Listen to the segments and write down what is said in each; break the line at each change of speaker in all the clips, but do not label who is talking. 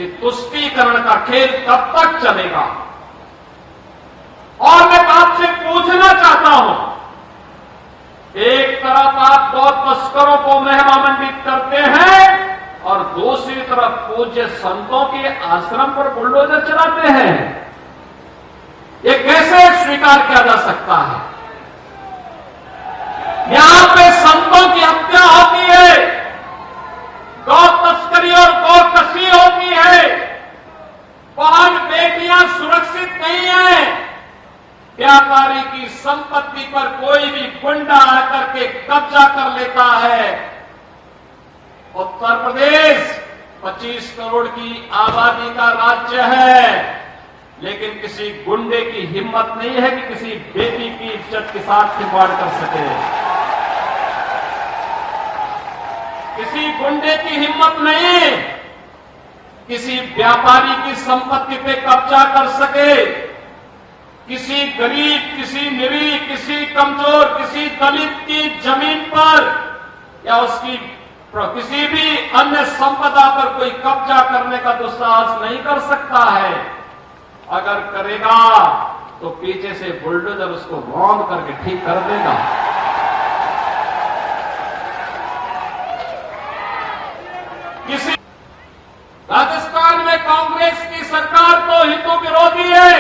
ये तुष्टीकरण का खेल कब तक चलेगा? और मैं आपसे पूछना चाहता हूं, एक तरफ आप गौ तस्करों को महिमामंडित करते हैं और दूसरी तरफ पूज्य संतों के आश्रम पर बुलडोजर चलाते हैं। ये कैसे स्वीकार किया जा सकता है? यहां पे संतों की हत्या होती है, गौ तस्करी और गौ कसी होती है, बहन बेटियां सुरक्षित नहीं है, व्यापारी की संपत्ति पर कोई भी गुंडा आकर के कब्जा कर लेता है। उत्तर प्रदेश 25 करोड़ की आबादी का राज्य है, लेकिन किसी गुंडे की हिम्मत नहीं है कि किसी बेटी की इज्जत के साथ खिलवाड़ कर सके। किसी गुंडे की हिम्मत नहीं किसी व्यापारी की संपत्ति पे कब्जा कर सके। किसी गरीब, किसी निरीह, किसी कमजोर, किसी दलित की जमीन पर या उसकी किसी भी अन्य संपदा पर कोई कब्जा करने का दुस्साहस नहीं कर सकता है। अगर करेगा तो पीछे से बुलडोजर उसको रौंद करके ठीक कर देगा। किसी राजस्थान में कांग्रेस की सरकार तो हिंदू विरोधी है,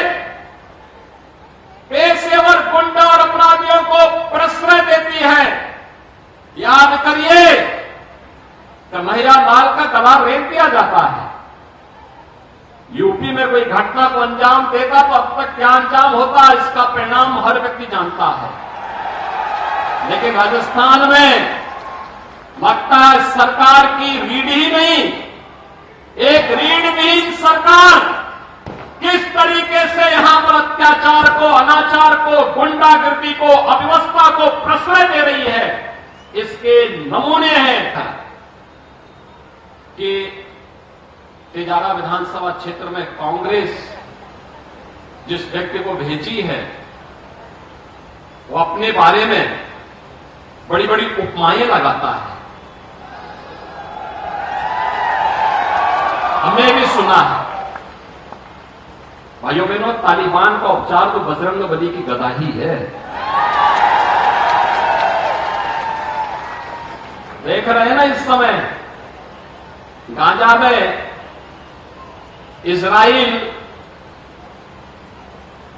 पेशेवर गुंडा और अपराधियों को प्रश्रय देती है। याद करिए, कन्हैया लाल का गला रेत दिया जाता है। यूपी में कोई घटना को अंजाम देगा तो अब तक क्या अंजाम होता है इसका परिणाम हर व्यक्ति जानता है। लेकिन राजस्थान में लगता है सरकार की रीढ़ ही नहीं, एक रीढ़विहीन सरकार किस तरीके से यहां पर अत्याचार को, अनाचार को, गुंडागर्दी को, अव्यवस्था को प्रश्रय दे रही है, इसके नमूने हैं कि तिजारा विधानसभा क्षेत्र में कांग्रेस जिस व्यक्ति को भेजी है वो अपने बारे में बड़ी बड़ी उपमाएं लगाता है। हमने भी सुना है, भाइयों बहनों, तालिबान का उपचार तो बजरंगबली की गदा ही है। देख रहे हैं ना इस समय गाजा में इजराइल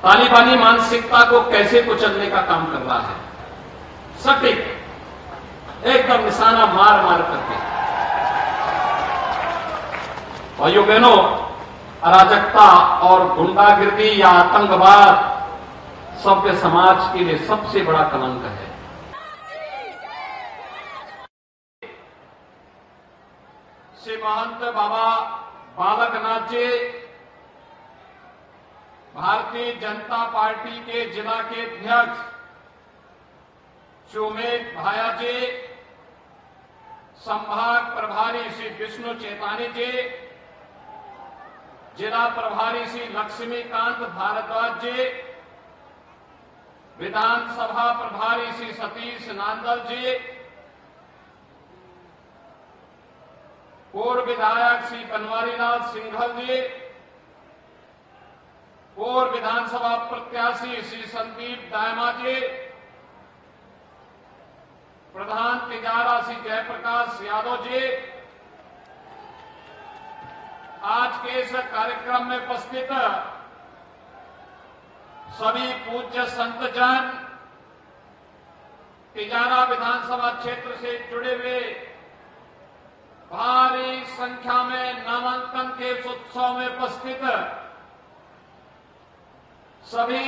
तालिबानी मानसिकता को कैसे कुचलने का काम कर रहा है। सटीक एकदम निशाना मार मार करके। भाइयों बहनों, अराजकता और गुंडागिर्दी या आतंकवाद सभ्य समाज के लिए सबसे बड़ा कलंक है। श्री महंत बाबा बालकनाथ जी भारतीय जनता पार्टी के जिला के अध्यक्ष श्री उमेश भाया जी, संभाग प्रभारी श्री विष्णु चेतानी जी, जिला प्रभारी श्री लक्ष्मीकांत भारद्वाज जी, विधानसभा प्रभारी श्री सतीश नांदल जी, पूर्व विधायक श्री बनवारीलाल सिंघल जी, पूर्व विधानसभा प्रत्याशी श्री संदीप दायमा जी, प्रधान तिजारा श्री जयप्रकाश यादव जी, आज के इस कार्यक्रम में उपस्थित सभी पूज्य संतजन, तिजारा विधानसभा क्षेत्र से जुड़े हुए भारी संख्या में नामांकन के इस उत्सव में उपस्थित सभी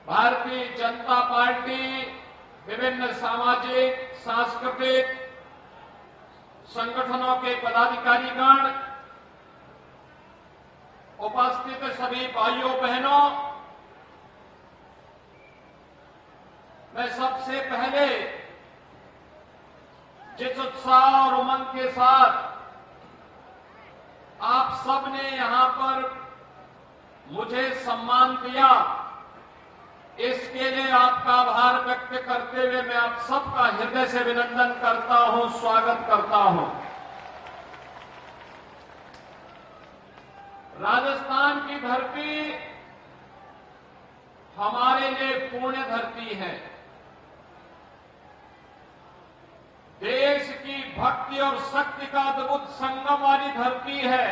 भारतीय जनता पार्टी, विभिन्न सामाजिक सांस्कृतिक संगठनों के पदाधिकारीगण, उपस्थित सभी भाइयों बहनों, मैं सबसे पहले जिस उत्साह और उमंग के साथ आप सबने यहां पर मुझे सम्मान दिया, इसके लिए आपका आभार व्यक्त करते हुए मैं आप सबका हृदय से अभिनंदन करता हूं, स्वागत करता हूं। राजस्थान की धरती हमारे लिए पुण्य धरती है। देश की भक्ति और शक्ति का अद्भुत संगम वाली धरती है।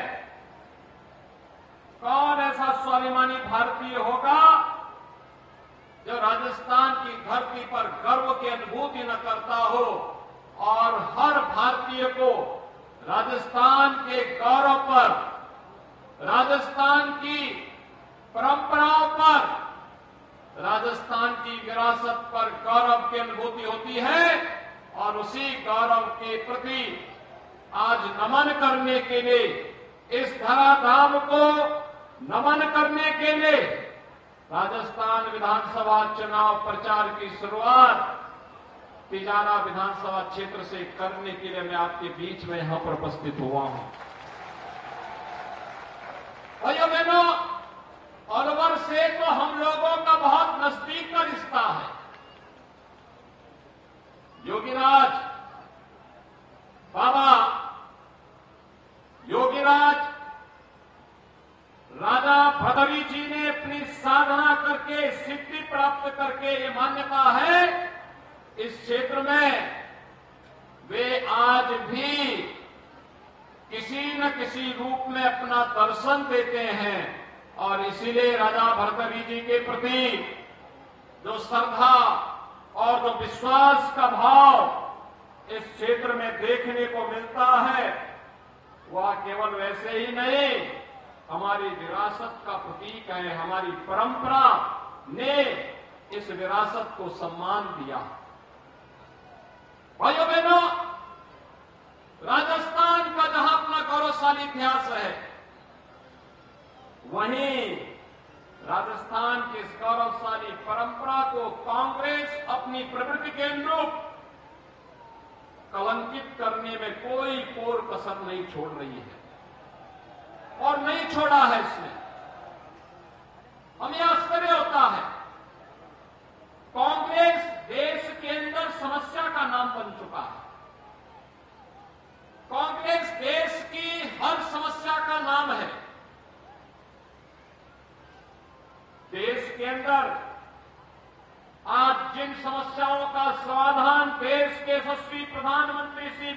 कौन ऐसा स्वाभिमानी भारतीय होगा जो राजस्थान की धरती पर गर्व की अनुभूति न करता हो, और हर भारतीय को राजस्थान के गौरव पर, राजस्थान की परंपराओं पर, राजस्थान की विरासत पर गौरव की अनुभूति होती है। और उसी गौरव के प्रति आज नमन करने के लिए, इस धराधाम को नमन करने के लिए राजस्थान विधानसभा चुनाव प्रचार की शुरुआत तिजारा विधानसभा क्षेत्र से करने के लिए मैं आपके बीच में यहां पर उपस्थित हुआ हूं। भाइयों बहनों, अलवर से तो हम लोगों का बहुत नजदीक का रिश्ता है। योगीराज, बाबा योगीराज राजा भदवी जी ने अपनी साधना करके, सिद्धि प्राप्त करके, ये मान्यता है इस क्षेत्र में वे आज भी किसी न किसी रूप में अपना दर्शन देते हैं। और इसीलिए राजा भरतवी जी के प्रति जो श्रद्धा और जो विश्वास का भाव इस क्षेत्र में देखने को मिलता है, वह केवल वैसे ही नहीं, हमारी विरासत का प्रतीक है। हमारी परंपरा ने इस विरासत को सम्मान दिया। भाइयों बहनों, राजस्थान का जहां अपना गौरवशाली इतिहास है, वहीं राजस्थान की इस गौरवशाली परंपरा को कांग्रेस अपनी प्रवृत्ति के अनुरूप कलंकित करने में कोई कोर कसर नहीं छोड़ रही है और नहीं छोड़ा है इसने। हमें आश्चर्य होता है, कांग्रेस देश के अंदर समस्या का नाम बन चुका है। कांग्रेस देश की हर समस्या का नाम है। देश के अंदर आज जिन समस्याओं का समाधान देश के यशस्वी प्रधानमंत्री श्री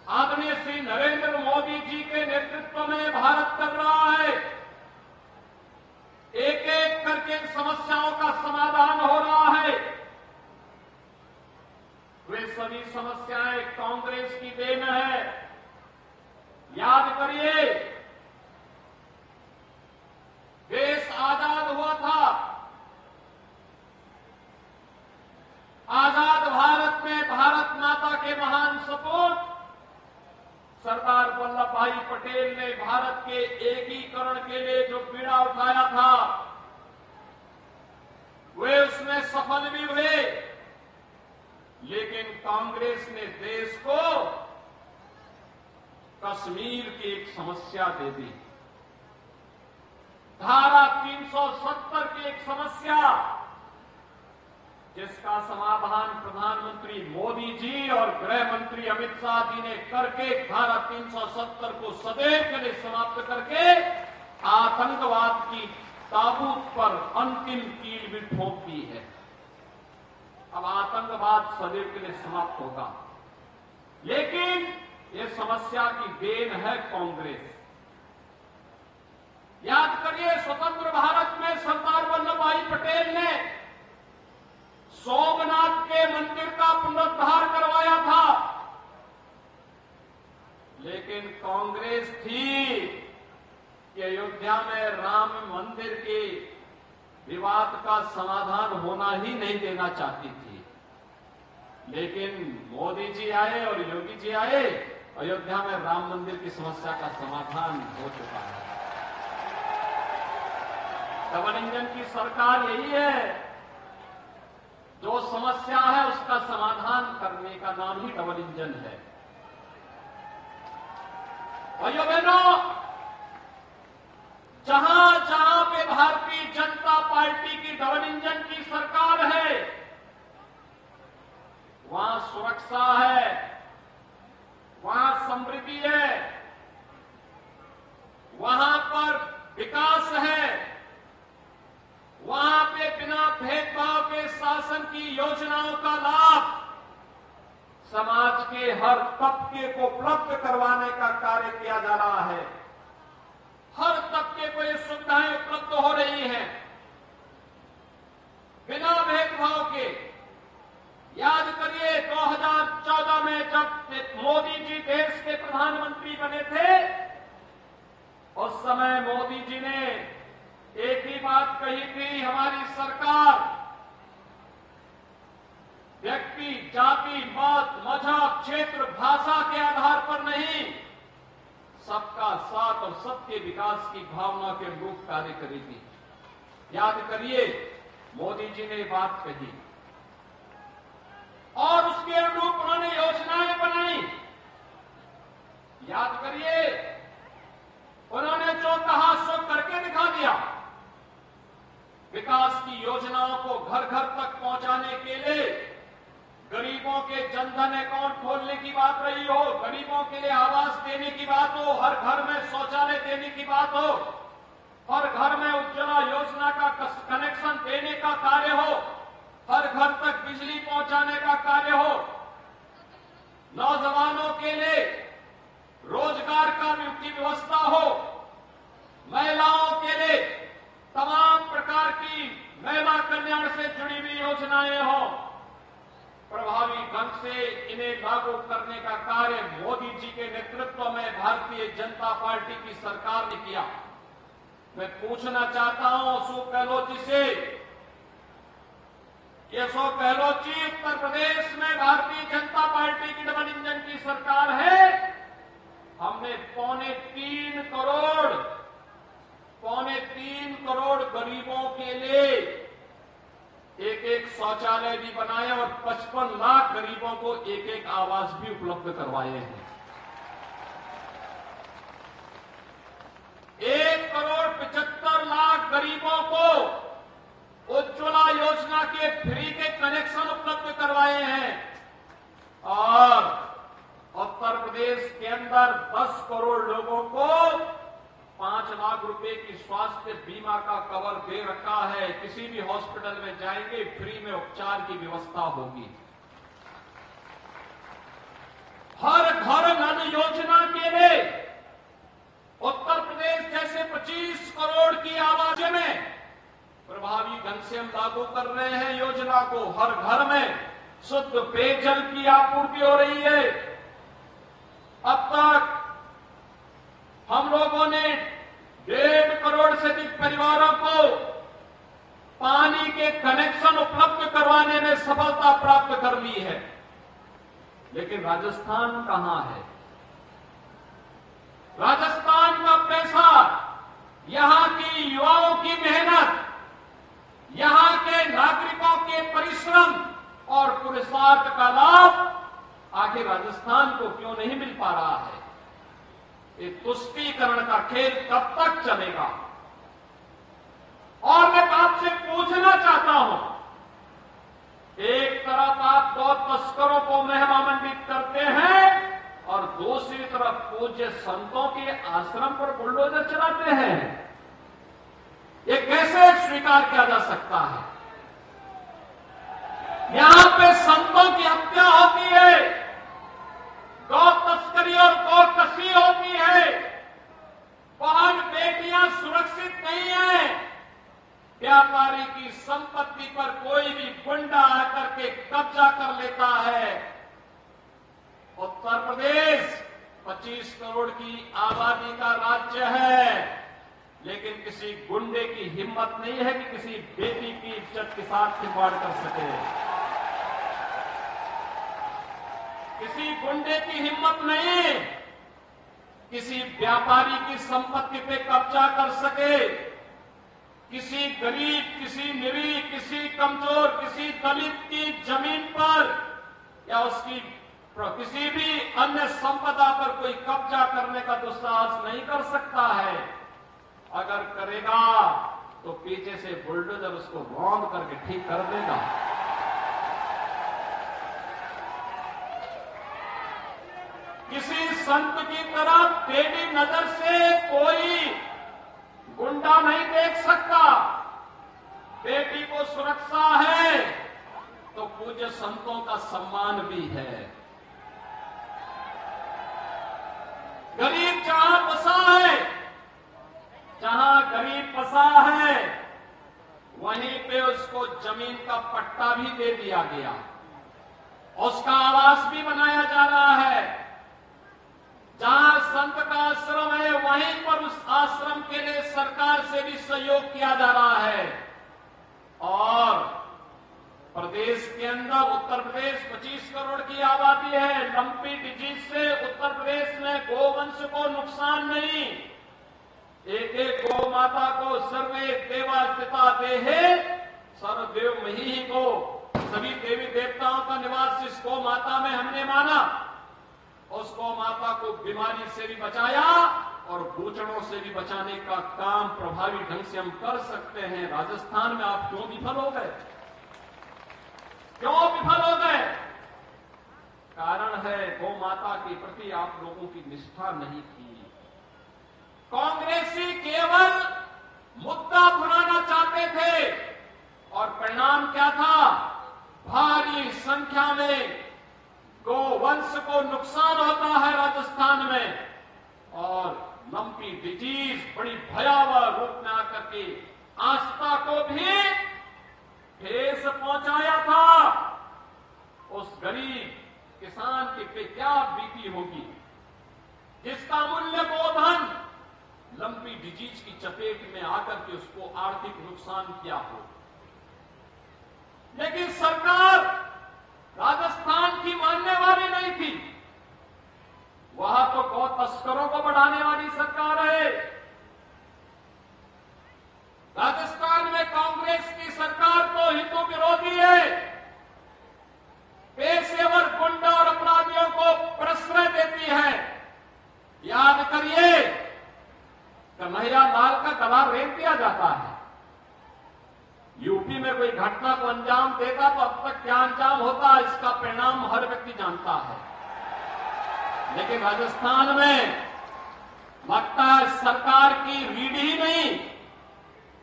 आदरणीय श्री नरेंद्र मोदी जी के नेतृत्व में भारत कर रहा है, एक एक करके समस्याओं का समाधान हो रहा है, वे सभी समस्याएं कांग्रेस की देन है। याद करिए, देश आजाद हुआ था, आजाद भारत में भारत माता के महान सपूत सरदार वल्लभ भाई पटेल ने भारत के एकीकरण के लिए जो बीड़ा उठाया था, वे उसमें सफल भी हुए। लेकिन कांग्रेस ने देश को कश्मीर की एक समस्या दे दी, धारा 370 की एक समस्या, जिसका समाधान प्रधानमंत्री मोदी जी और गृह मंत्री अमित शाह जी ने करके धारा 370 को सदैव के लिए समाप्त करके आतंकवाद की ताबूत पर अंतिम कील भी ठोक दी है। अब आतंकवाद सदैव के लिए समाप्त होगा। लेकिन ये समस्या की देन है कांग्रेस। याद करिए, स्वतंत्र भारत में सरदार वल्लभ भाई पटेल ने सोमनाथ के मंदिर का पुनरुद्धार करवाया था, लेकिन कांग्रेस थी कि अयोध्या में राम मंदिर के विवाद का समाधान होना ही नहीं देना चाहती थी। लेकिन मोदी जी आए और योगी जी आए, अयोध्या में राम मंदिर की समस्या का समाधान हो चुका है। डबल इंजन की सरकार यही है, जो समस्या है उसका समाधान करने का नाम ही डबल इंजन है। भाइयों बहनों, जहां जहां पे भारतीय जनता पार्टी की डबल इंजन की सरकार है, वहां सुरक्षा है, वहां समृद्धि है, वहां पर विकास है, वहां पे बिना भेदभाव के शासन की योजनाओं का लाभ समाज के हर तबके को उपलब्ध करवाने का कार्य किया जा रहा है। हर तबके को ये सुविधाएं उपलब्ध हो रही हैं बिना भेदभाव के। याद करिए 2014 में जब मोदी जी देश के प्रधानमंत्री बने थे, उस समय मोदी जी ने एक ही बात कही थी, हमारी सरकार व्यक्ति, जाति, मत, मजहब, क्षेत्र, भाषा के आधार पर नहीं, सबका साथ और सबके विकास की भावना के अनुरूप कार्य करेगी। याद करिए मोदी जी ने बात कही और उसके अनुरूप उन्होंने योजनाएं बनाई। याद करिए उन्होंने जो कहा सो करके दिखा दिया। विकास की योजनाओं को घर घर तक पहुंचाने के लिए गरीबों के जनधन अकाउंट खोलने की बात रही हो, गरीबों के लिए आवास देने की बात हो, हर घर में शौचालय देने की बात हो, हर घर में उज्ज्वला योजना का कनेक्शन देने का कार्य हो, हर घर तक बिजली पहुंचाने का कार्य हो, नौजवानों के लिए रोजगार की व्यवस्था हो, महिलाओं के लिए तमाम प्रकार की महिला कल्याण से जुड़ी हुई योजनाएं हो, प्रभावी ढंग से इन्हें लागू करने का कार्य मोदी जी के नेतृत्व में भारतीय जनता पार्टी की सरकार ने किया। मैं पूछना चाहता हूं अशोक गहलोत जी से, अशोक गहलोत जी उत्तर प्रदेश में भारतीय जनता पार्टी की डबल इंजन की सरकार है, हमने पौने तीन करोड़ गरीबों के लिए एक शौचालय भी बनाए और 55 लाख गरीबों को एक आवास भी उपलब्ध करवाए हैं। 1,75,00,000 गरीबों को उज्ज्वला योजना के फ्री के कनेक्शन उपलब्ध करवाए हैं और उत्तर प्रदेश के अंदर 10 करोड़ लोगों को 5 लाख रुपए की स्वास्थ्य बीमा का कवर दे रखा है। किसी भी हॉस्पिटल में जाएंगे फ्री में उपचार की व्यवस्था होगी। हर घर नल योजना के लिए उत्तर प्रदेश जैसे 25 करोड़ की आबादी में प्रभावी ढंग से हम लागू कर रहे हैं योजना को। हर घर में शुद्ध पेयजल की आपूर्ति हो रही है। अब तक हम लोगों ने 1.5 करोड़ से अधिक परिवारों को पानी के कनेक्शन उपलब्ध करवाने में सफलता प्राप्त कर ली है। लेकिन राजस्थान कहां है? राजस्थान का पैसा, यहां की युवाओं की मेहनत, यहां के नागरिकों के परिश्रम और पुरुषार्थ का लाभ आखिर राजस्थान को क्यों नहीं मिल पा रहा है? ये तुष्टीकरण का खेल कब तक चलेगा? और मैं आपसे पूछना चाहता हूं, एक तरफ आप 2 तस्करों को महिमामंडित करते हैं और दूसरी तरफ पूज्य संतों के आश्रम पर बुलडोजर चलाते हैं। ये कैसे स्वीकार किया जा सकता है? यहां पे संतों की हत्या होती है, गौ तस्करी और गौ कसी होती है, बहन बेटियां सुरक्षित नहीं है, व्यापारी की संपत्ति पर कोई भी गुंडा आकर के कब्जा कर लेता है। उत्तर प्रदेश 25 करोड़ की आबादी का राज्य है, लेकिन किसी गुंडे की हिम्मत नहीं है कि किसी बेटी की इज्जत के साथ खिलवाड़ कर सके। किसी गुंडे की हिम्मत नहीं किसी व्यापारी की संपत्ति पे कब्जा कर सके। किसी गरीब, किसी निरीह, किसी कमजोर, किसी दलित की जमीन पर या उसकी किसी भी अन्य संपदा पर कोई कब्जा करने का दुस्साहस नहीं कर सकता है। अगर करेगा तो पीछे से बुलडोजर उसको रौंद करके ठीक कर देगा। किसी संत की तरफ टेढ़ी नजर से कोई गुंडा नहीं देख सकता। बेटी को सुरक्षा है तो पूज्य संतों का सम्मान भी है। गरीब जहां फंसा है, जहां गरीब फंसा है, वहीं पे उसको जमीन का पट्टा भी दे दिया गया, उसका आवास भी बनाया जा रहा है। जहां संत का आश्रम है वहीं पर उस आश्रम के लिए सरकार से भी सहयोग किया जा रहा है। और प्रदेश के अंदर उत्तर प्रदेश 25 करोड़ की आबादी है। लंपी डिजीज से उत्तर प्रदेश में गोवंश को नुकसान नहीं। एक एक गौ माता को सर्वे देवा स्थिता देहे सर्वदेव मही को, सभी देवी देवताओं का निवास जिस गौ माता में हमने माना, उस गौ माता को बीमारी से भी बचाया और भूचड़ों से भी बचाने का काम प्रभावी ढंग से हम कर सकते हैं। राजस्थान में आप क्यों विफल हो गए? क्यों विफल हो गए? कारण है गौ माता के प्रति आप लोगों की निष्ठा नहीं थी। कांग्रेसी केवल मुद्दा भुनाना चाहते थे और परिणाम क्या था? भारी संख्या में गोवंश को नुकसान होता है राजस्थान में, और लंपी डिजीज बड़ी भयावह रूप में आकर के आस्था को भी ठेस पहुंचाया था। उस गरीब किसान के पे क्या बीती होगी जिसका मूल्य गोधन लंपी डिजीज की चपेट में आकर के उसको आर्थिक नुकसान किया हो। लेकिन सरकार राजस्थान की मानने वाली नहीं थी। वहां तो गौ तस्करों को बढ़ाने वाली सरकार है। राजस्थान में कांग्रेस की सरकार तो हिंदू विरोधी है। पेशेवर गुंडा और अपराधियों को प्रश्रय देती है। याद करिए कि महिला माल का गला रेत दिया जाता है। यूपी में कोई घटना को अंजाम देगा तो अब तक क्या अंजाम होता है इसका परिणाम हर व्यक्ति जानता है। लेकिन राजस्थान में लगता है सरकार की रीढ़ ही नहीं,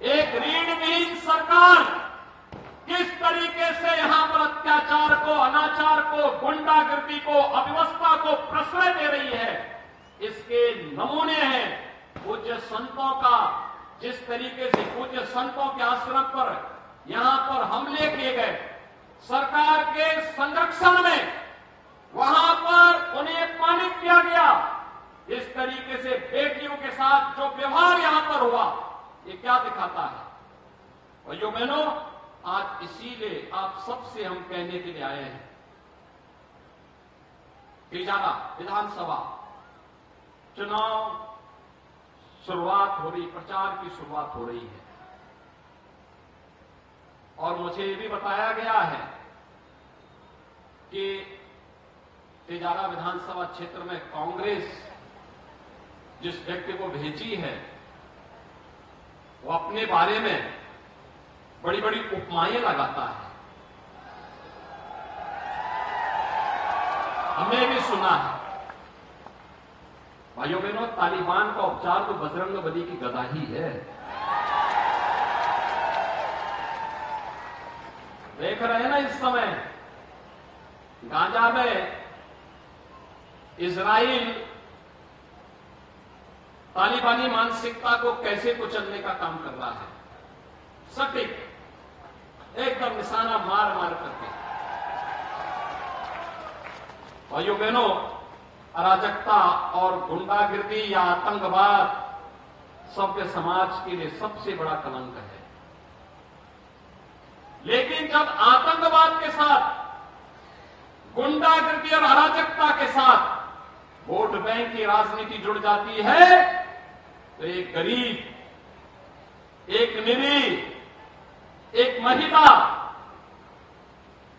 एक रीढ़विहीन सरकार किस तरीके से यहां पर अत्याचार को, अनाचार को, गुंडागर्दी को, अव्यवस्था को प्रश्रय दे रही है, इसके नमूने हैं पूज्य संतों का। जिस तरीके से पूज्य संतों के आश्रम पर यहां पर हमले किए गए, सरकार के संरक्षण में वहां पर उन्हें अपमानित किया गया, इस तरीके से बेटियों के साथ जो व्यवहार यहां पर हुआ, ये क्या दिखाता है? भाइयों बहनों, आज इसीलिए आप सबसे हम कहने के लिए आए हैं, तिजारा विधानसभा चुनाव शुरुआत हो रही, प्रचार की शुरुआत हो रही है, और मुझे ये भी बताया गया है कि तिजारा विधानसभा क्षेत्र में कांग्रेस जिस व्यक्ति को भेजी है वो अपने बारे में बड़ी बड़ी उपमाएं लगाता है। हमने भी सुना है। भाइयों बहनों, तालिबान का उपचार तो बजरंगबली की गदा ही है। देख रहे हैं ना इस समय गाजा में इजराइल तालिबानी मानसिकता को कैसे कुचलने का काम कर रहा है। सटीक एकदम निशाना मार मार करके। भाइयों बहनों, अराजकता और गुंडागिर्दी या आतंकवाद सभ्य समाज के लिए सबसे बड़ा कलंक है। लेकिन जब आतंकवाद के साथ, गुंडागिर्दी और अराजकता के साथ वोट बैंक की राजनीति जुड़ जाती है तो एक गरीब, एक निरीह, एक महिला,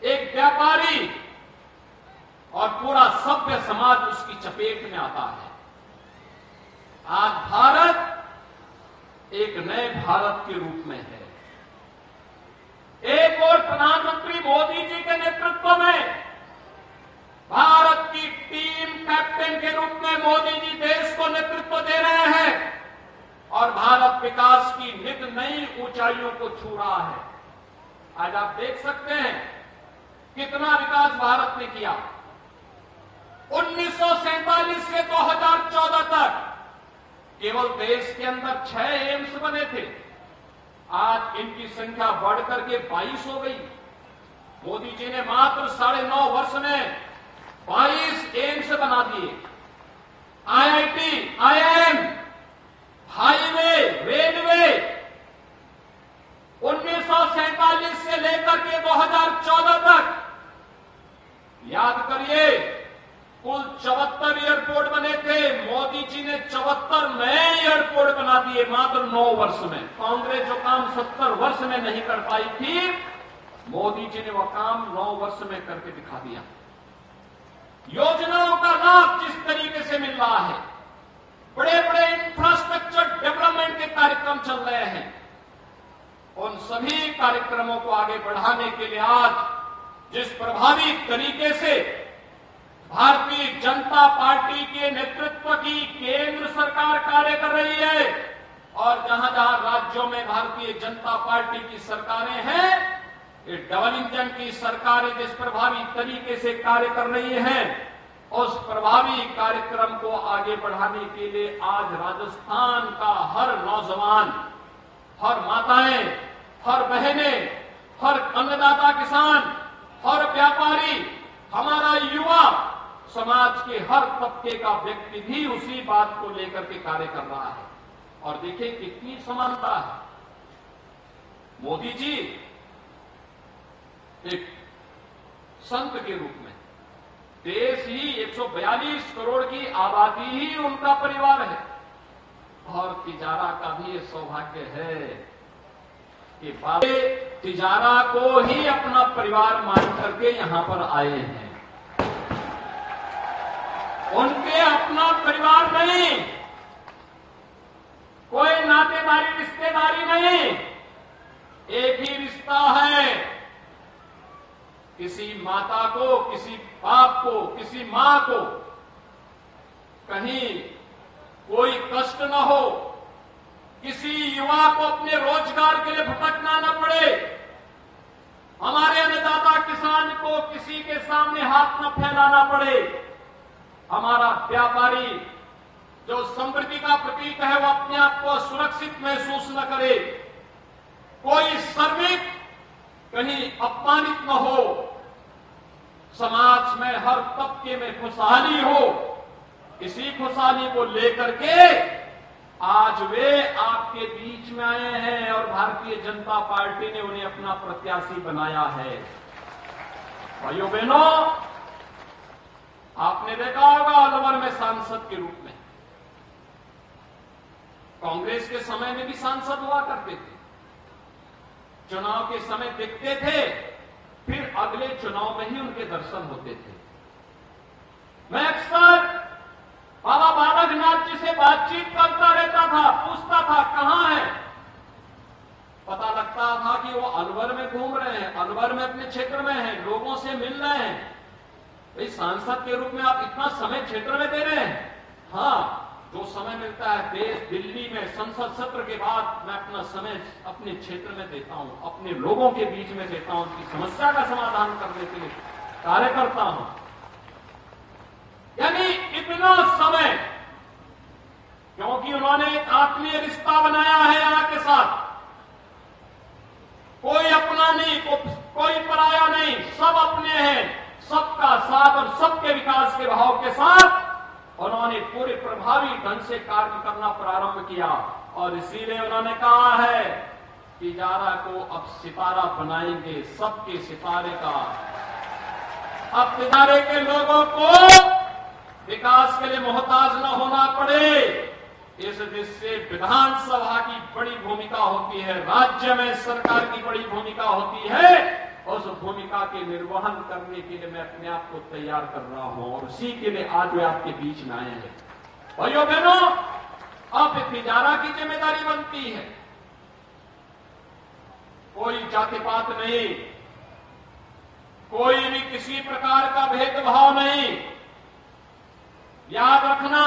एक व्यापारी और पूरा सभ्य समाज उसकी चपेट में आता है। आज भारत एक नए भारत के रूप में है। एक और प्रधानमंत्री मोदी जी के नेतृत्व में भारत की टीम कैप्टन के रूप में मोदी जी देश को नेतृत्व दे रहे हैं और भारत विकास की नित नई ऊंचाइयों को छू रहा है। आज आप देख सकते हैं कितना विकास भारत ने किया। 1947 से 2014 तक केवल देश के अंदर 6 एम्स बने थे। आज इनकी संख्या बढ़कर के 22 हो गई। मोदी जी ने मात्र 9.5 वर्ष में 22 एम्स बना दिए। IIT, IIM, हाईवे, रेलवे 1947 से लेकर के 2014 तक याद करिए कुल 74 एयरपोर्ट बने थे। मोदी जी ने 74 नए एयरपोर्ट बना दिए मात्र 9 वर्ष में। कांग्रेस जो काम 70 वर्ष में नहीं कर पाई थी, मोदी जी ने वह काम 9 वर्ष में करके दिखा दिया। योजनाओं का लाभ जिस तरीके से मिल रहा है, बड़े बड़े इंफ्रास्ट्रक्चर डेवलपमेंट के कार्यक्रम चल रहे हैं, उन सभी कार्यक्रमों को आगे बढ़ाने के लिए आज जिस प्रभावी तरीके से भारतीय जनता पार्टी के नेतृत्व की केंद्र सरकार कार्य कर रही है और जहां जहां राज्यों में भारतीय जनता पार्टी की सरकारें हैं, ये डबल इंजन की सरकारें जिस प्रभावी तरीके से कार्य कर रही हैं, उस प्रभावी कार्यक्रम को आगे बढ़ाने के लिए आज राजस्थान का हर नौजवान, हर माताएं, हर बहनें, हर अन्नदाता किसान, हर व्यापारी, हमारा युवा, समाज के हर तबके का व्यक्ति भी उसी बात को लेकर के कार्य कर रहा है। और देखिए कितनी समानता है। मोदी जी एक संत के रूप में, देश ही 142 करोड़ की आबादी ही उनका परिवार है और तिजारा का भी ये सौभाग्य है कि तिजारा को ही अपना परिवार मान करके यहां पर आए हैं। उनके अपना परिवार नहीं, कोई नातेदारी रिश्तेदारी नहीं, एक ही रिश्ता है। किसी माता को, किसी बाप को, किसी मां को कहीं कोई कष्ट न हो, किसी युवा को अपने रोजगार के लिए भटकना न पड़े, हमारे अन्नदाता किसान को किसी के सामने हाथ न फैलाना पड़े, हमारा व्यापारी जो समृद्धि का प्रतीक है वो अपने आप को सुरक्षित महसूस न करे, कोई श्रमिक कहीं अपमानित न हो, समाज में हर तबके में खुशहाली हो, इसी खुशहाली को लेकर के आज वे आपके बीच में आए हैं और भारतीय जनता पार्टी ने उन्हें अपना प्रत्याशी बनाया है। भाइयों बहनों, आपने देखा होगा अलवर में सांसद के रूप में, कांग्रेस के समय में भी सांसद हुआ करते थे, चुनाव के समय दिखते थे, फिर अगले चुनाव में ही उनके दर्शन होते थे। मैं अक्सर बाबा बालकनाथ जी से बातचीत करता रहता था, पूछता था कहां है। पता लगता था कि वो अलवर में घूम रहे हैं, अलवर में अपने क्षेत्र में हैं, लोगों से मिल रहे हैं। भाई सांसद के रूप में आप इतना समय क्षेत्र में दे रहे हैं। हाँ, जो समय मिलता है देश दिल्ली में संसद सत्र के बाद मैं अपना समय अपने क्षेत्र में देता हूं, अपने लोगों के बीच में देता हूं, उनकी समस्या का समाधान करने के लिए कार्य करता हूं। यानी इतना समय, क्योंकि उन्होंने एक आत्मीय रिश्ता बनाया है यहाँ के साथ, कोई अपना नहीं, कोई पराया नहीं, सब अपने हैं, सबका साथ और सबके विकास के भाव के साथ उन्होंने पूरे प्रभावी ढंग से कार्य करना प्रारंभ किया। और इसीलिए उन्होंने कहा है कि तिजारा को अब सितारा बनाएंगे, सबके सितारे का। अब तिजारे के लोगों को विकास के लिए मोहताज न होना पड़े, इस जिससे विधानसभा की बड़ी भूमिका होती है, राज्य में सरकार की बड़ी भूमिका होती है, उस भूमिका के निर्वहन करने के लिए मैं अपने आप को तैयार कर रहा हूं और उसी के लिए आज वे आपके बीच में आए हैं। भाइयों बहनों, अब तिजारा की जिम्मेदारी बनती है, कोई जातिपात नहीं, कोई भी किसी प्रकार का भेदभाव नहीं। याद रखना,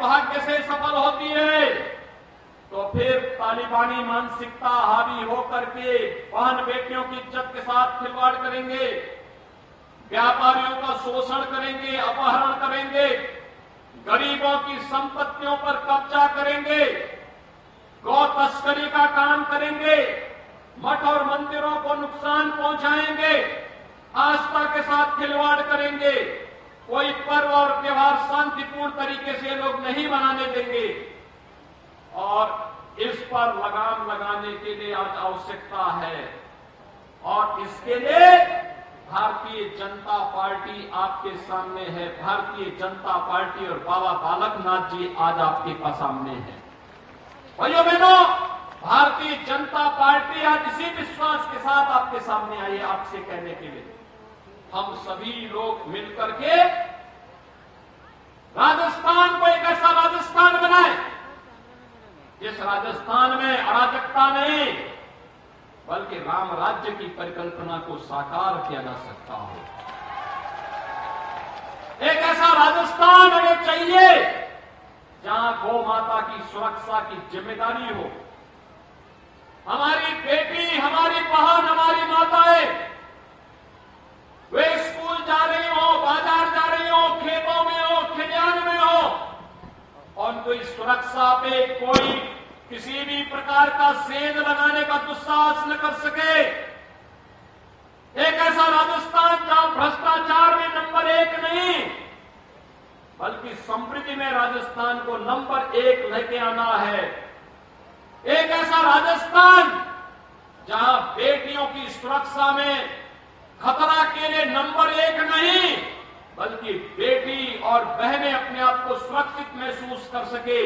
दुर्भाग्य से सफल होती है तो फिर तालिबानी मानसिकता हावी होकर के बहन बेटियों की इज्जत के साथ खिलवाड़ करेंगे, व्यापारियों का शोषण करेंगे, अपहरण करेंगे, गरीबों की संपत्तियों पर कब्जा करेंगे, गौ तस्करी का काम करेंगे, मठ और मंदिरों को नुकसान पहुंचाएंगे, आस्था के साथ खिलवाड़ करेंगे, कोई पर्व और त्योहार शांतिपूर्ण तरीके से लोग नहीं मनाने देंगे। और इस पर लगाम लगाने के लिए आज आवश्यकता है और इसके लिए भारतीय जनता पार्टी आपके सामने है। भारतीय जनता पार्टी और बाबा बालकनाथ जी आज आपके पास सामने है। भाइयों बहनों, भारतीय जनता पार्टी आज इसी विश्वास के साथ आपके सामने आई है आपसे कहने के लिए हम सभी लोग मिलकर के राजस्थान को एक ऐसा राजस्थान बनाए जिस राजस्थान में अराजकता नहीं बल्कि राम राज्य की परिकल्पना को साकार किया जा सकता हो। एक ऐसा राजस्थान हमें चाहिए जहां गौ माता की सुरक्षा की जिम्मेदारी हो। हमारी बेटी, हमारी बहन, हमारी माताएं वे स्कूल जा रही हो, बाजार जा रही हो, खेतों में हो, खलिहान में हो, और उनकी सुरक्षा पे कोई किसी भी प्रकार का सेंध लगाने का दुस्साहस न कर सके। एक ऐसा राजस्थान जहां भ्रष्टाचार में नंबर 1 नहीं बल्कि समृद्धि में राजस्थान को नंबर 1 लेके आना है। एक ऐसा राजस्थान जहां बेटियों की सुरक्षा में खतरा के लिए नंबर 1 नहीं बल्कि बेटी और बहनें अपने आप को सुरक्षित महसूस कर सके,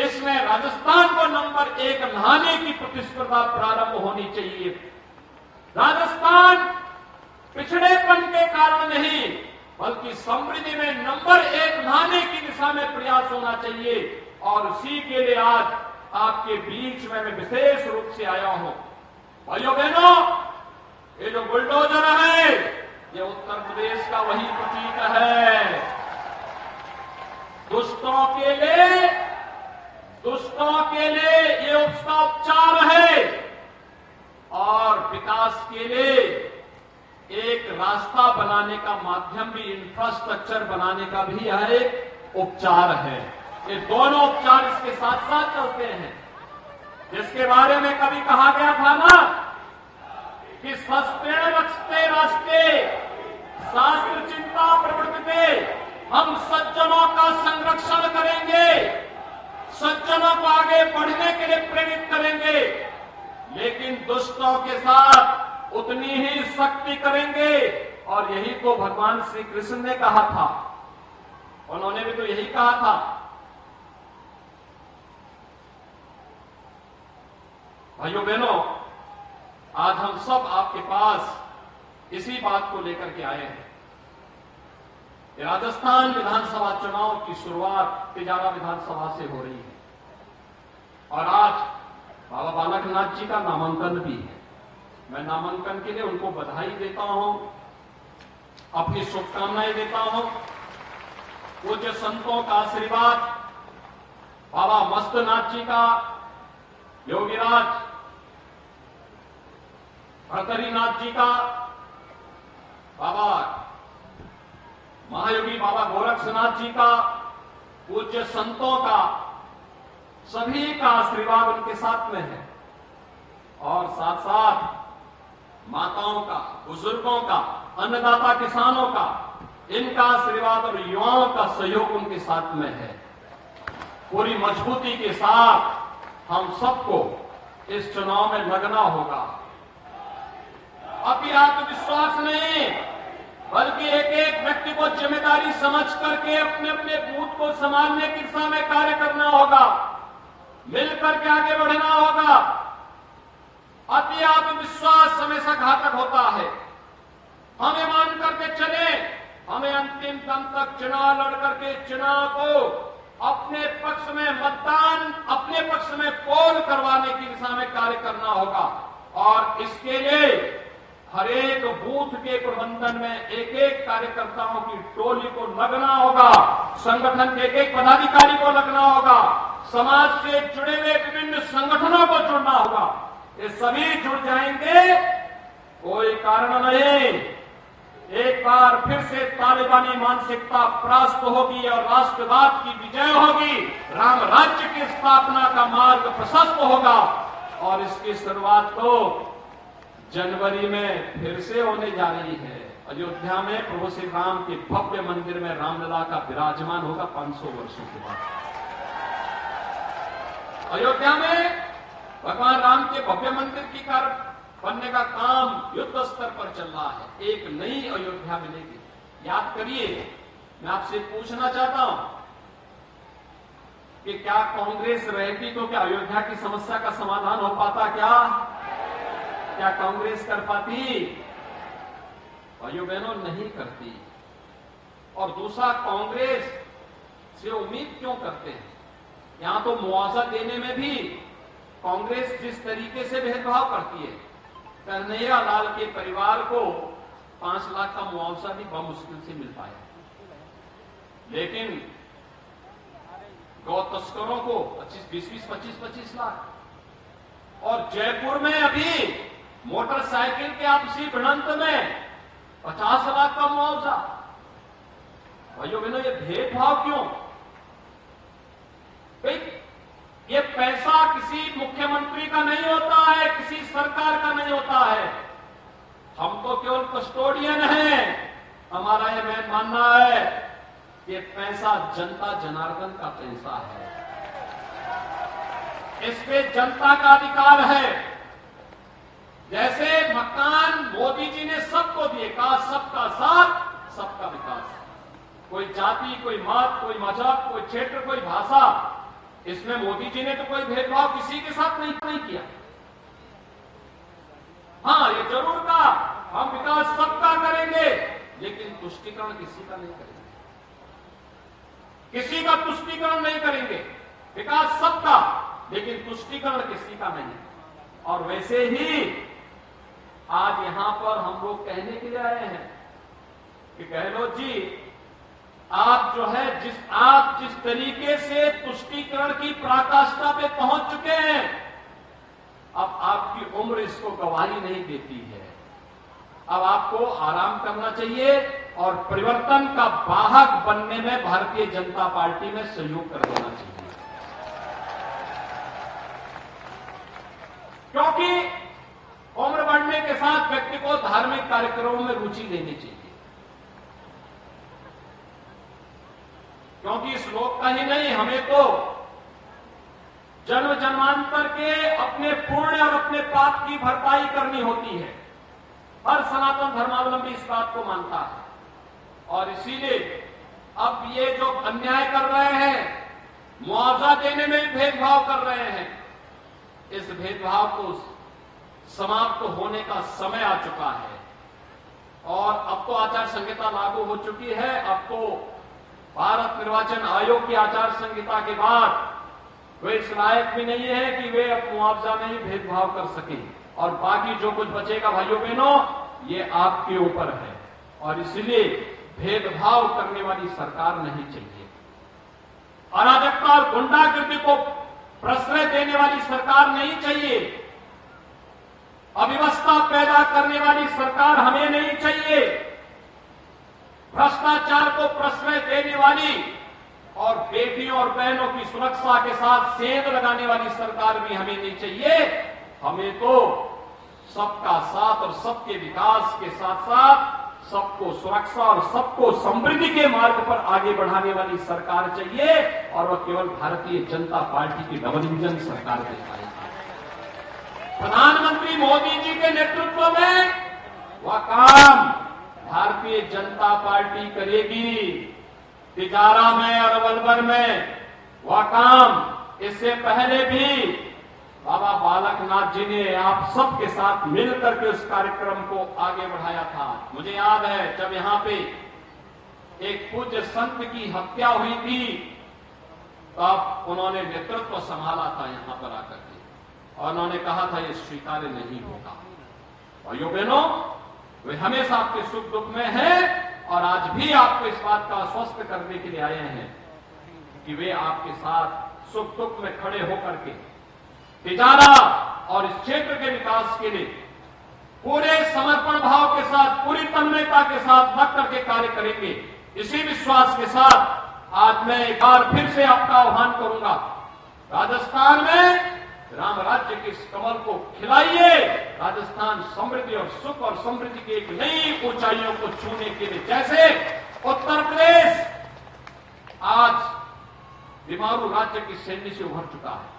इसमें राजस्थान को नंबर 1 लाने की प्रतिस्पर्धा प्रारंभ होनी चाहिए। राजस्थान पिछड़ेपन के कारण नहीं बल्कि समृद्धि में नंबर 1 लाने की दिशा में प्रयास होना चाहिए और उसी के लिए आज आपके बीच में मैं विशेष रूप से आया हूं। भाइयों बहनों, ये जो बुलडोजर है ये उत्तर प्रदेश का वही प्रतीक है। दुष्टों के लिए ये उसका उपचार है और विकास के लिए एक रास्ता बनाने का माध्यम भी, इंफ्रास्ट्रक्चर बनाने का भी यह एक उपचार है। ये दोनों उपचार इसके साथ साथ चलते हैं। जिसके बारे में कभी कहा गया था ना कि सस्ते रक्षते राष्ट्रे शास्त्र चिंता प्रवर्तते, हम सज्जनों का संरक्षण करेंगे, सज्जनों को आगे बढ़ने के लिए प्रेरित करेंगे, लेकिन दुष्टों के साथ उतनी ही सख्ती करेंगे। और यही तो भगवान श्री कृष्ण ने कहा था, उन्होंने भी तो यही कहा था। भाइयों बहनों, आज हम सब आपके पास इसी बात को लेकर के आए हैं। राजस्थान विधानसभा चुनाव की शुरुआत तिजारा विधानसभा से हो रही है और आज बाबा बालकनाथ जी का नामांकन भी है। मैं नामांकन के लिए उनको बधाई देता हूं, अपनी शुभकामनाएं देता हूं। पूज्य संतों का आशीर्वाद, बाबा मस्तनाथ जी का, योगीराज भरतरीनाथ जी का, बाबा महायोगी बाबा गोरक्षनाथ जी का, पूज्य संतों का, सभी का आशीर्वाद उनके साथ में है और साथ साथ माताओं का, बुजुर्गों का, अन्नदाता किसानों का, इनका आशीर्वाद और युवाओं का सहयोग उनके साथ में है। पूरी मजबूती के साथ हम सबको इस चुनाव में लगना होगा। अभी आत्मविश्वास नहीं बल्कि एक एक व्यक्ति को जिम्मेदारी समझ करके अपने अपने बूथ को संभालने की दिशा में कार्य करना होगा, मिलकर के आगे बढ़ना होगा। अति आत्मविश्वास हमेशा घातक होता है। हमें मान करके चले, हमें अंतिम दम तक चुनाव लड़ करके चुनाव को अपने पक्ष में मतदान, अपने पक्ष में पोल करवाने की दिशा में कार्य करना होगा और इसके लिए हर एक बूथ के प्रबंधन में एक एक कार्यकर्ताओं की टोली को लगना होगा, संगठन के एक एक पदाधिकारी को लगना होगा, समाज से जुड़े हुए विभिन्न संगठनों को जुड़ना होगा। ये सभी जुड़ जाएंगे, कोई कारण नहीं, एक बार फिर से तालिबानी मानसिकता परास्त होगी और राष्ट्रवाद की विजय होगी, राम राज्य की स्थापना का मार्ग प्रशस्त होगा और इसकी शुरुआत तो जनवरी में फिर से होने जा रही है। अयोध्या में प्रभु श्री राम के भव्य मंदिर में रामलला का विराजमान होगा 500 वर्षों के बाद। अयोध्या में भगवान राम के भव्य मंदिर की बनने का काम युद्ध स्तर पर चल रहा है। एक नई अयोध्या मिलेगी। याद करिए, मैं आपसे पूछना चाहता हूं कि क्या कांग्रेस रहती तो क्या अयोध्या की समस्या का समाधान हो पाता? क्या कांग्रेस कर पाती? भाइयों बहनों, नहीं करती। और दूसरा, कांग्रेस से उम्मीद क्यों करते हैं? यहां तो मुआवजा देने में भी कांग्रेस जिस तरीके से भेदभाव करती है, कन्हैया लाल के परिवार को 5 लाख का मुआवजा भी बमुश्किल से मिल पाया, लेकिन गौ तस्करों को 25 लाख। और जयपुर में अभी मोटरसाइकिल के आपसी भिड़ंत में 50 लाख का मुआवजा। भाइयों बहनों, ये भेदभाव क्यों? ये पैसा किसी मुख्यमंत्री का नहीं होता है, किसी सरकार का नहीं होता है। हम तो केवल कस्टोडियन हैं। हमारा यह मानना है कि पैसा जनता जनार्दन का पैसा है, इस पे जनता का अधिकार है। जैसे मकान मोदी जी ने सबको दिए, कहा सबका साथ सबका विकास। कोई जाति, कोई मत, कोई मजहब, कोई क्षेत्र, कोई भाषा, इसमें मोदी जी ने तो कोई भेदभाव किसी के साथ नहीं किया। हां, ये जरूर कहा हम विकास सबका करेंगे, लेकिन तुष्टीकरण किसी का नहीं करेंगे, किसी का तुष्टीकरण नहीं करेंगे। विकास सबका, लेकिन तुष्टीकरण किसी का नहीं। और वैसे ही आज यहां पर हम लोग कहने के लिए आए हैं कि गहलोत जी, आप जो है आप जिस तरीके से तुष्टीकरण की पराकाष्ठा पे पहुंच चुके हैं, अब आपकी उम्र इसको गवाही नहीं देती है। अब आपको आराम करना चाहिए और परिवर्तन का वाहक बनने में भारतीय जनता पार्टी में सहयोग कर देना चाहिए। क्योंकि उम्र बढ़ने के साथ व्यक्ति को धार्मिक कार्यक्रमों में रुचि लेनी चाहिए, क्योंकि इस लोक का ही नहीं, हमें तो जन्म जन्मांतर के अपने पुण्य और अपने पाप की भरपाई करनी होती है। हर सनातन धर्मावलंबी इस बात को मानता है। और इसीलिए अब ये जो अन्याय कर रहे हैं, मुआवजा देने में भी भेदभाव कर रहे हैं, इस भेदभाव को समाप्त होने का समय आ चुका है। और अब तो आचार संहिता लागू हो चुकी है। अब तो भारत निर्वाचन आयोग की आचार संहिता के बाद वे इस लायक भी नहीं है कि वे अब मुआवजा में ही भेदभाव कर सकें। और बाकी जो कुछ बचेगा भाइयों बहनों, ये आपके ऊपर है। और इसलिए भेदभाव करने वाली सरकार नहीं चाहिए। अराजकता और गुंडागर्दी को प्रश्रय देने वाली सरकार नहीं चाहिए। अव्यवस्था पैदा करने वाली सरकार हमें नहीं चाहिए। भ्रष्टाचार को प्रश्रय देने वाली और बेटियों और बहनों की सुरक्षा के साथ सेंध लगाने वाली सरकार भी हमें नहीं चाहिए। हमें तो सबका साथ और सबके विकास के साथ साथ सबको सुरक्षा और सबको समृद्धि के मार्ग पर आगे बढ़ाने वाली सरकार चाहिए। और वह केवल भारतीय जनता पार्टी की डबल इंजन सरकार दे पाएगी। प्रधानमंत्री मोदी जी के नेतृत्व में वह काम भारतीय जनता पार्टी करेगी। तिजारा में और अरवल में वह काम इससे पहले भी बाबा बालकनाथ जी ने आप सबके साथ मिलकर के उस कार्यक्रम को आगे बढ़ाया था। मुझे याद है जब यहां पे एक पूज्य संत की हत्या हुई थी, तब उन्होंने नेतृत्व संभाला था यहां पर आकर के, और उन्होंने कहा था ये स्वीकार्य नहीं होगा। भाइयों बहनों, वे हमेशा आपके सुख दुख में हैं और आज भी आपको इस बात का आश्वस्त करने के लिए आए हैं कि वे आपके साथ सुख दुख में खड़े होकर के तिजारा और इस क्षेत्र के विकास के लिए पूरे समर्पण भाव के साथ, पूरी तन्मयता के साथ लग करके कार्य करेंगे। इसी विश्वास के साथ आज मैं एक बार फिर से आपका आह्वान करूंगा, राजस्थान में राम राज्य के इस कमल को खिलाइए। राजस्थान समृद्धि और सुख और समृद्धि की एक नई ऊंचाइयों को छूने के लिए, जैसे उत्तर प्रदेश आज बीमारू राज्य की श्रेणी से उभर चुका है,